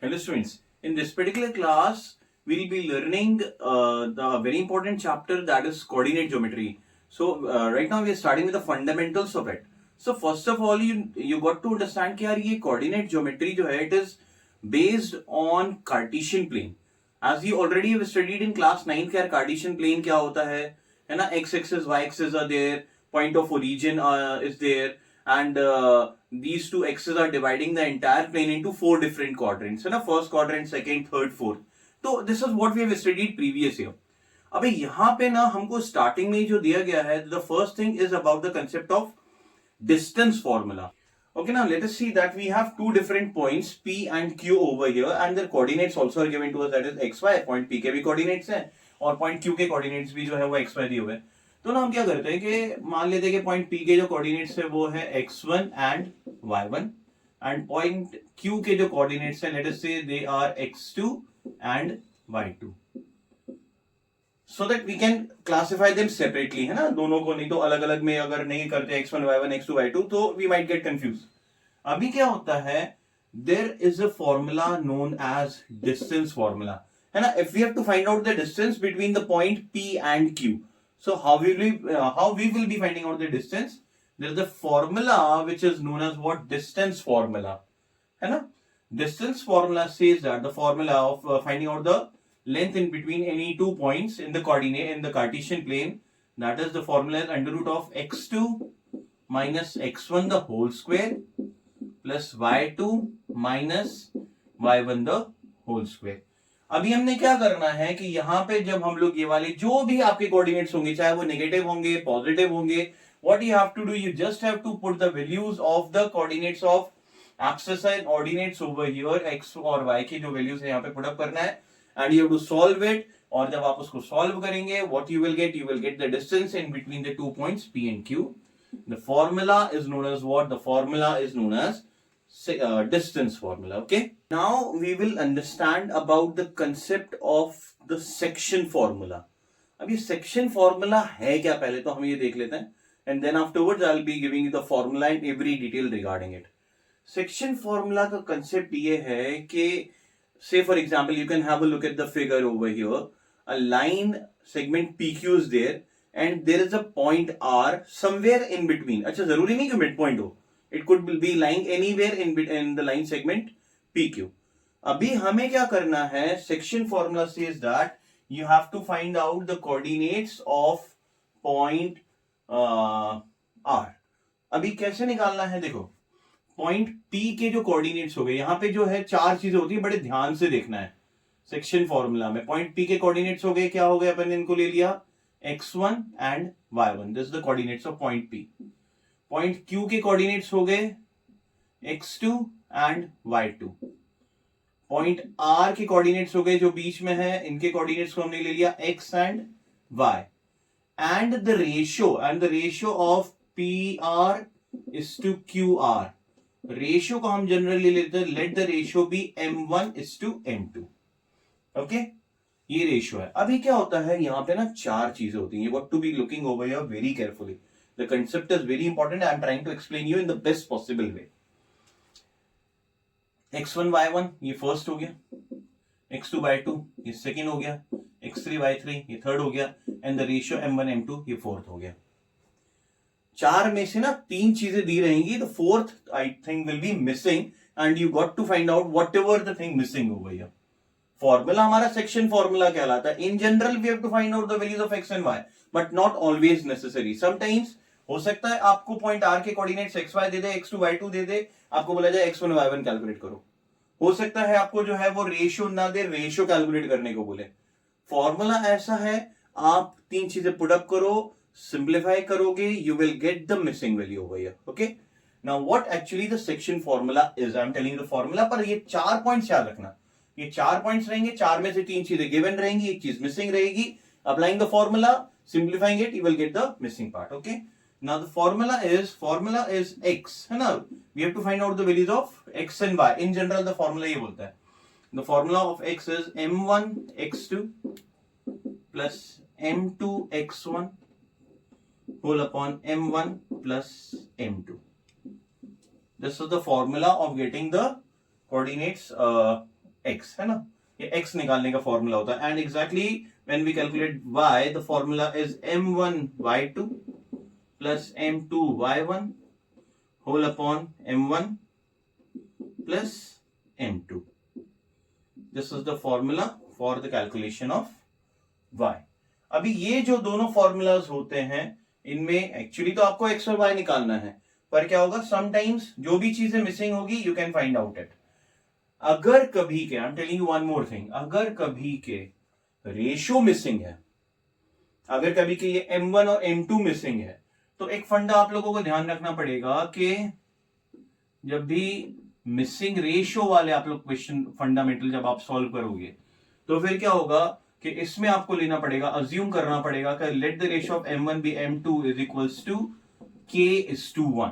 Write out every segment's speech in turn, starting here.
Hello students, in this particular class, we'll be learning the very important chapter that is coordinate geometry. So right now we are starting with the fundamentals of it. So first of all, you got to understand कि यार ये coordinate geometry जो है it is based on Cartesian plane. As you already have studied in class 9 कि यार Cartesian plane क्या होता है ना, x axis, y axis are there, point of origin is there, and these two axes are dividing the entire plane into four different quadrants, है ना, first quadrant, second, third, fourth. तो this is what we have studied previous year. अबे यहाँ पे ना हमको starting में जो दिया गया है, the first thing is about the concept of distance formula. Okay, now let us see that we have two different points P and Q over here, and their coordinates also are given to us, that is XY. Point P के भी coordinates हैं और point Q के coordinates भी जो है वो XY दिए हुए हैं. तो ना हम क्या करते हैं कि मान लेते हैं कि पॉइंट P के जो कोऑर्डिनेट्स है वो है x1 and y1, and point Q के जो कोऑर्डिनेट्स है let us say they are x2 and y2, so that we can classify them separately, है ना, दोनों को, नहीं तो अलग अलग में अगर नहीं करते x1 y1 x2 y2 तो वी माइट गेट कंफ्यूज. अभी क्या होता है, there is a formula known as distance formula, है ना. If we have to find out the distance between the point P and Q, so how we will be finding out the distance? There is a formula which is known as what? Distance formula, है ना. Distance formula says that the formula of finding out the length in between any two points in the coordinate in the Cartesian plane, that is the formula is under root of x2 minus x1 the whole square plus y2 minus y1 the whole square. अभी हमने क्या करना है कि यहाँ पे जब हम लोग ये वाले जो भी आपके कोऑर्डिनेट्स होंगे, चाहे वो नेगेटिव होंगे पॉजिटिव होंगे, what you have to do, you just have to put the values of the coordinates of axis and ordinates over here, x और वाई की जो वैल्यूज है यहाँ पे पुट अप करना है, and you have to solve it. और जब आप उसको सॉल्व करेंगे, what you will get the distance in between the two points P and Q. The formula is known as what? The formula is known as distance formula. Okay, now we will understand about the concept of the section formula. अब ये section formula है क्या, पहले तो हम ये देख लेते हैं, and then afterwards I'll be giving you the formula in every detail regarding it. Section formula का concept ये है कि say for example you can have a look at the figure over here. A line segment PQ is there and there is a point R somewhere in between. अच्छा, जरूरी नहीं कि midpoint हो, it could be lying anywhere in the line segment PQ. अभी हमें क्या करना है, section formula says that you have to find out the coordinates of point R. अभी कैसे निकालना है, देखो point P के जो coordinates हो गए, यहाँ पे जो है चार चीजें होती है, बड़े ध्यान से देखना है. सेक्शन फॉर्मूला में point P के कोऑर्डिनेट्स हो गए, क्या हो गए, अपन इनको ले लिया x1 and y1, this is the coordinates of point P. Point Q के कोऑर्डिनेट्स हो गए x2 and y2. Point R के कोऑर्डिनेट्स हो गए जो बीच में है, इनके कोऑर्डिनेट्स को हमने ले लिया x and y. And the ratio of PR is to QR. Ratio को हम जनरली लेते हैं, let the ratio be m1 is to m2. Okay, ये रेशियो है. अभी क्या होता है, यहाँ पे ना चार चीजें होती हैं, what to be looking over here very carefully. The concept is very important. I am trying to explain you in the best possible way. x1 y1 ये फर्स्ट हो गया, x2 y2 ये सेकेंड हो गया, x3 y3 ये third हो गया, and the ratio m1 m2 ये फोर्थ हो गया. चार में से ना तीन चीजें दी रहेंगी, the fourth I think will be missing, and you got to find out whatever the thing missing over here. Formula हमारा सेक्शन फॉर्मूला कहलाता है. In general we have to find out the values of x and y, but not always necessary. Sometimes हो सकता है आपको point R के coordinates xy दे दे, x2 y2 दे दे, आपको बोला जाए x1 y1 कैलकुलेट करो. हो सकता है आपको जो है वो रेशियो ना दे, रेशियो कैलकुलेट करने को बोले. फॉर्मूला ऐसा है, आप तीन चीजें पुट अप करो, सिंप्लीफाई करोगे, you will get the missing value over here. Okay, now what actually the section formula is, I am telling the formula, पर ये चार पॉइंट्स याद रखना. ये चार पॉइंट्स रहेंगे, चार में से तीन चीजें गिवन रहेंगी, एक चीज मिसिंग रहेगी. Applying the formula, simplifying it, you will get the missing part. Okay, now the formula is x, है ना. we have to find out the values of x and y. in general the formula ये बोलता है, the formula of x is m1 x2 plus m2 x1 whole upon m1 plus m2. this is the formula of getting the coordinates x, है ना, ये x निकालने का formula होता है. And exactly when we calculate y, the formula is m1 y2 plus m2 y1 whole upon m1 plus m2. This is the formula for the calculation of y. अभी ये जो दोनों फॉर्मूलाज होते हैं, इनमें एक्चुअली तो आपको x और y निकालना है, पर क्या होगा, समटाइम्स जो भी चीजें मिसिंग होगी you can find out it. अगर कभी के, I am telling you one more thing, अगर कभी के रेशियो मिसिंग है, अगर कभी के ये m1 और m2 मिसिंग है, तो एक फंडा आप लोगों को ध्यान रखना पड़ेगा कि जब भी मिसिंग रेशियो वाले आप लोग क्वेश्चन फंडामेंटल जब आप सॉल्व करोगे, तो फिर क्या होगा कि इसमें आपको लेना पड़ेगा, अज्यूम करना पड़ेगा कि let the ratio of m1 be m2 is equals to k:1.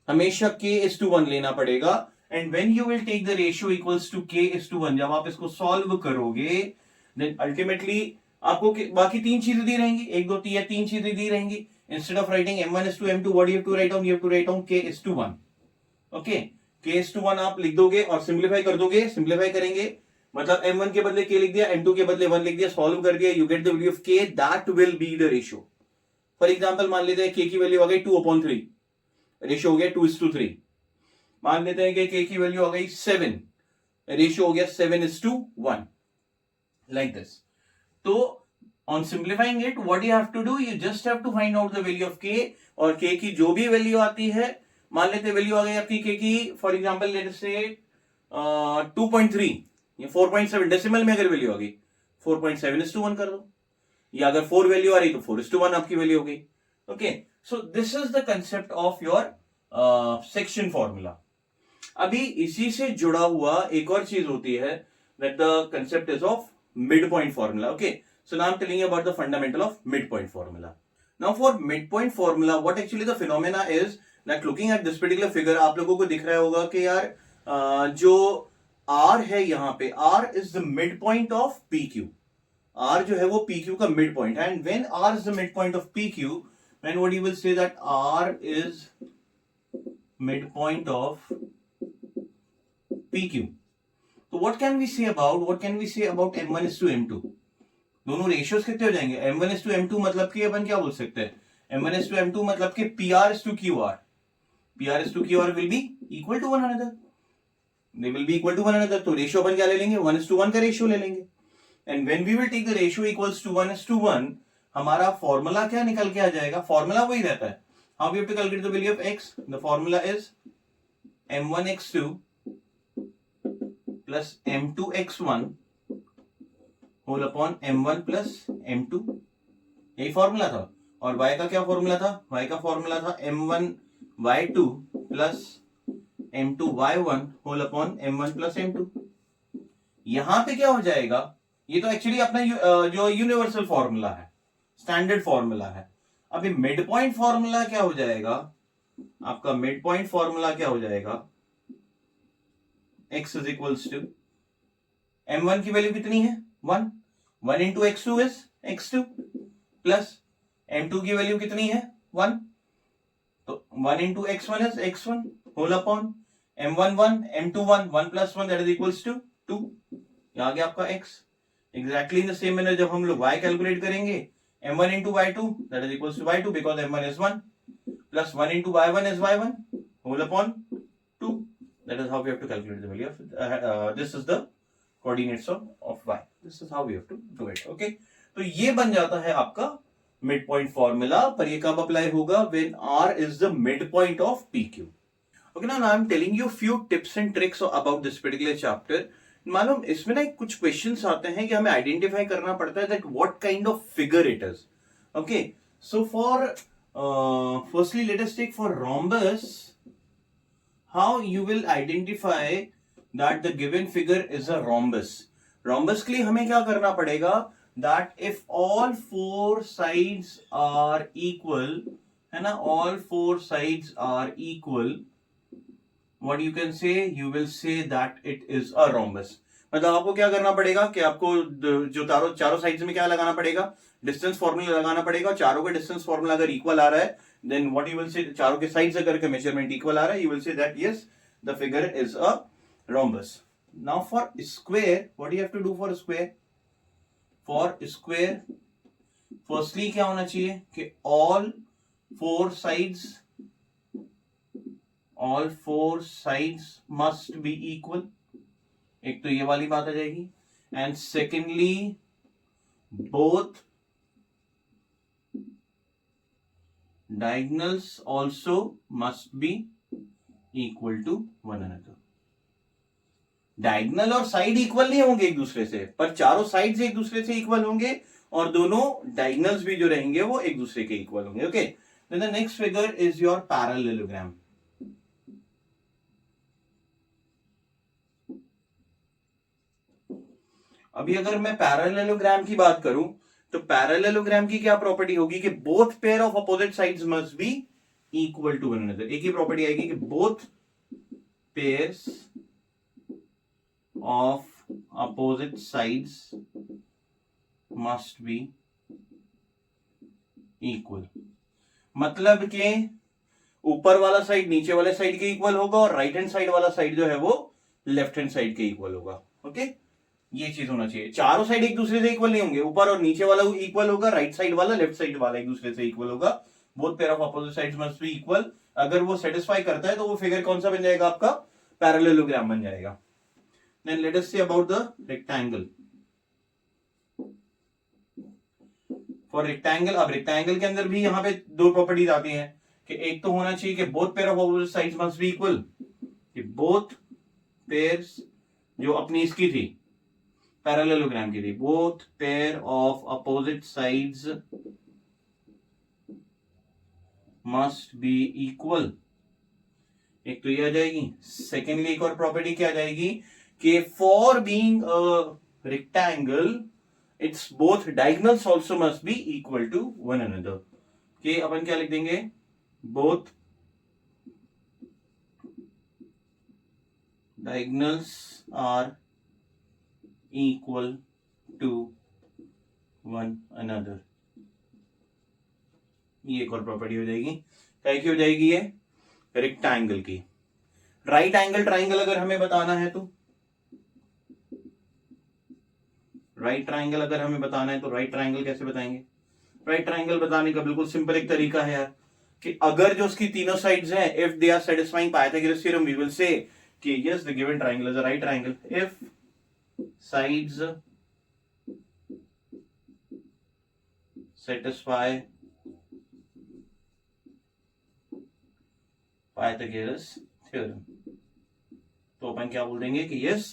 हमेशा k:1 लेना पड़ेगा. And when you will take the ratio equals to k:1, जब आप इसको सॉल्व करोगे, देन अल्टीमेटली आपको बाकी तीन चीजें दी रहेंगी, एक दो तीन या तीन चीजें दी रहेंगी. Instead of writing m1:m2, what you have to write down, you have to write down k:1. Okay, k:1 आप लिख दोगे और सिंप्लीफाई कर दोगे. सिंप्लीफाई करेंगे मतलब m1 के बदले k लिख दिया, m2 के बदले 1 लिख दिया, सॉल्व कर दिया, you get the value of k, that will be the ratio. For example मान लेते हैं k की वैल्यू आ गई 2/3, रेशियो हो गया 2:3. मान लेते हैं कि k की वैल्यू आ गई 7, रेशियो हो गया 7:1, लाइक दिस. तो on simplifying it, what you have to do, you just have to find out the value of k. और k की जो भी वैल्यू आती है, मान लेते वैल्यू आ गई आपकी k की, फॉर एग्जांपल लेट अस से 2.3 या 4.7, डेसिमल में अगर वैल्यू आ गई 4.7:1 कर दो, या अगर 4 वैल्यू आ रही तो 4:1 आपकी वैल्यू हो गई. Okay, so this is the concept of your section formula. अभी इसी से जुड़ा हुआ एक और चीज होती है, that the concept is of mid point formula. Okay, so now I am telling you about the fundamental of mid point formula. Now for mid point formula, what actually the phenomena is that, looking at this particular figure, आप लोगों को दिख रहा होगा कि यार जो R है, यहां पे R is the mid point of PQ. R जो है वो PQ का मिड पॉइंट है. And when R is the mid point of PQ, then what you will say that R is midpoint of PQ. So what can we say about m1:m2? दोनों ratios कितने हो जाएंगे? m1:m2 मतलब कि अपन क्या बोल सकते हैं, m1:m2 मतलब कि PR:QR. PR:QR will be equal to one another. They will be equal to one another. तो रेशियो अपन क्या ले लेंगे, 1:1 का रेशियो ले लेंगे. And when we will take the ratio equals to 1:1, हमारा फॉर्मूला क्या निकल के आ जाएगा, फॉर्मूला वही रहता है. How we have to calculate the value of x? The formula is m1x2 plus m2x1 whole upon m1 plus m2. यही formula था. और y का क्या फॉर्मूला था, y का फॉर्मूला था m1y2 plus m2y1 whole upon m1 plus m2. यहां पे क्या हो जाएगा, ये तो एक्चुअली अपना जो यूनिवर्सल फॉर्मूला है, स्टैंडर्ड फॉर्मूला है. अभी मिड पॉइंट फॉर्मूला क्या हो जाएगा, आपका मिड पॉइंट फॉर्मूला क्या हो जाएगा, x is equals to m1 की वैल्यू कितनी है 1 into x2 is x2 plus m2 की वैल्यू कितनी है 1, तो 1 into x1 is x1 whole upon m1 1 m2 1 plus 1 that is equals to 2. यहां आ गया आपका x. Exactly in the same manner जब हम लोग y कैलकुलेट करेंगे, m1 into y2 that is equals to y2 because m1 is 1 plus 1 into y1 is y1 whole upon 2. That is how we have to calculate the value of this is the coordinates of y. This is how we have to do it. Okay, तो ये बन जाता है आपका mid point formula. पर ये कब apply होगा, when R is the midpoint of PQ. Okay, now I am telling you few tips and tricks about this particular chapter. मालूम इसमें ना कुछ क्वेश्चंस आते हैं कि हमें आइडेंटिफाई करना पड़ता है that what kind of figure it is. Okay, so for firstly let us take for rhombus, how you will identify that the given figure is a rhombus. rhombus के लिए हमें क्या करना पड़ेगा, that if all four sides are equal, है ना, all four sides are equal, what you can say, you will say that it is a rhombus. मतलब आपको क्या करना पड़ेगा कि आपको जो चारों साइड्स में क्या लगाना पड़ेगा, डिस्टेंस फॉर्मूला लगाना पड़ेगा. चारों का डिस्टेंस फॉर्मूला अगर इक्वल आ रहा है, then what you will say, चारों के साइड्स अगर मेजरमेंट इक्वल आ रहा है, you will say that yes the figure is a rhombus. Now for square, what do you have to do for square? For square, firstly क्या होना चाहिए कि all four sides must be equal. एक तो ये वाली बात आ जाएगी. And secondly, both diagonals also must be equal to one another. Diagonal और साइड इक्वल नहीं होंगे एक दूसरे से, पर चारों साइड्स एक दूसरे से इक्वल होंगे और दोनों डायगोनल्स भी जो रहेंगे वो एक दूसरे के इक्वल होंगे. Okay, then the next figure is your parallelogram. अभी अगर मैं पैरेललोग्राम की बात करूं तो पैरेललोग्राम की क्या प्रॉपर्टी होगी कि both pair of opposite sides must be equal to one another. एक ही प्रॉपर्टी आएगी कि both pairs of opposite sides must be equal. मतलब कि ऊपर वाला साइड नीचे वाले साइड के इक्वल होगा और राइट हैंड साइड वाला साइड जो है वो लेफ्ट हैंड साइड के इक्वल होगा. ओके, ये चीज होना चाहिए. चारों साइड एक दूसरे से इक्वल नहीं होंगे, ऊपर और नीचे वाला इक्वल होगा, राइट साइड वाला लेफ्ट साइड वाला एक दूसरे से इक्वल होगा. Both pair of opposite sides must be equal. अगर वो सेटिस्फाई करता है तो वो फिगर कौन सा बन जाएगा? आपका पैरेललोग्राम बन जाएगा. Then let us see about the rectangle. For rectangle, अब रेक्टेंगल के अंदर भी यहां पे दो प्रॉपर्टीज आती हैं कि एक तो होना चाहिए कि both pair of opposite sides must be equal, कि बोथ पेयर्स जो अपनी इसकी थी पैरेललोग्राम की थी, both pair of opposite sides must be equal. एक तो ये आ जाएगी. सेकेंडली एक और प्रॉपर्टी क्या आ जाएगी कि for being a rectangle its both diagonals also must be equal to one another. कि अपन क्या लिख देंगे? बोथ diagonals are equal to one another. ये एक और प्रॉपर्टी हो जाएगी. क्या की हो जाएगी? ये रेक्टेंगल की. राइट एंगल ट्राइंगल अगर हमें बताना है तो राइट ट्राइंगल अगर हमें बताना है तो राइट ट्राइंगल कैसे बताएंगे? राइट ट्राइंगल बताने का बिल्कुल सिंपल एक तरीका है यार, कि अगर जो उसकी तीनों साइड्स हैं, if they are satisfying Pythagoras theorem, we will say कि yes, the given triangle is a right triangle if sides satisfy Pythagoras theorem. तो अपन क्या बोल देंगे कि yes,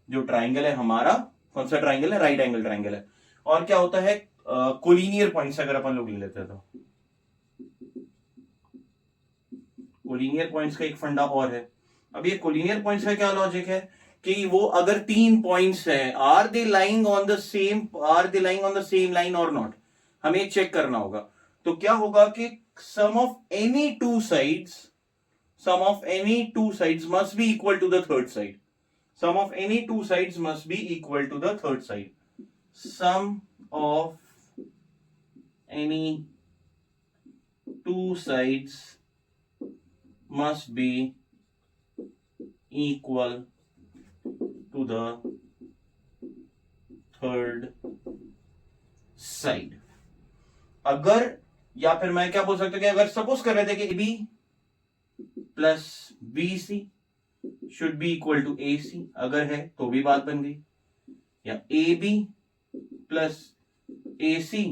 जो ट्राइंगल है हमारा कौन सा ट्राइंगल है? राइट एंगल ट्राइंगल है. और क्या होता है? कोलिनियर पॉइंट्स अगर अपन लोग ले लेते हैं तो कोलिनियर पॉइंट्स का एक फंडा और है. अब ये कोलिनियर पॉइंट्स का क्या लॉजिक है कि वो अगर तीन पॉइंट्स हैं, are they lying on the same line और नॉट, हमें चेक करना होगा. तो क्या होगा कि sum of any two sides must be equal to the third side. Sum of any two sides must be equal to the third side. Sum of any two sides must be equal to the third side. अगर, या फिर मैं क्या बोल सकता हूं कि अगर सपोज कर रहे थे कि AB plus BC should be equal to AC, अगर है तो भी बात बन गई. या AB plus AC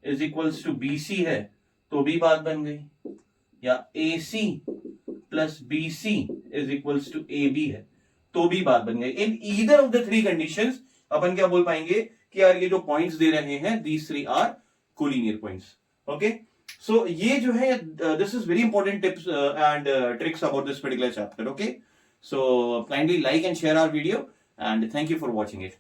is equals to BC है तो भी बात बन गई. या AC plus BC is equals to AB है तो भी बात बन गई. In either of the three conditions अपन क्या बोल पाएंगे कि यार ये जो पॉइंट्स दे रहे हैं these three are collinear points. Okay, so ये जो है this is very important tips and tricks about this particular chapter. Okay, so kindly like and share our video and thank you for watching it.